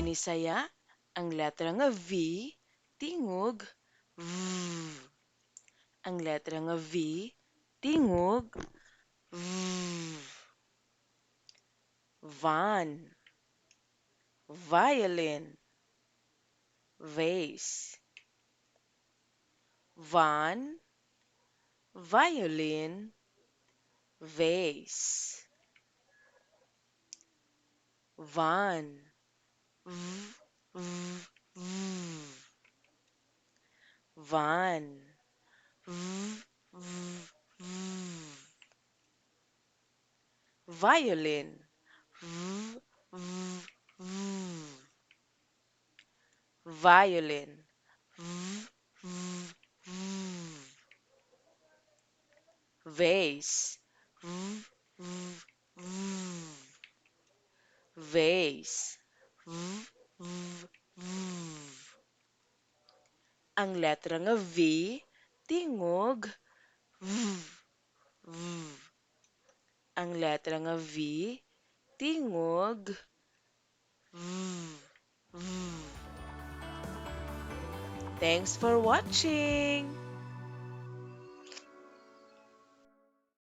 Binisaya, ang letra nga V, tingog V. Ang letra nga V, tingog V. Van, violin, vase. Van, violin, vase. Van, v, v, v. Van, v, v, v. Violin, v, v, v. Violin, v, v, v. Vase, v, v, v. Vase, v, v, v. Ang letra nga V, tingog V, v. Ang letra nga V, tingog V, v. Thanks for watching!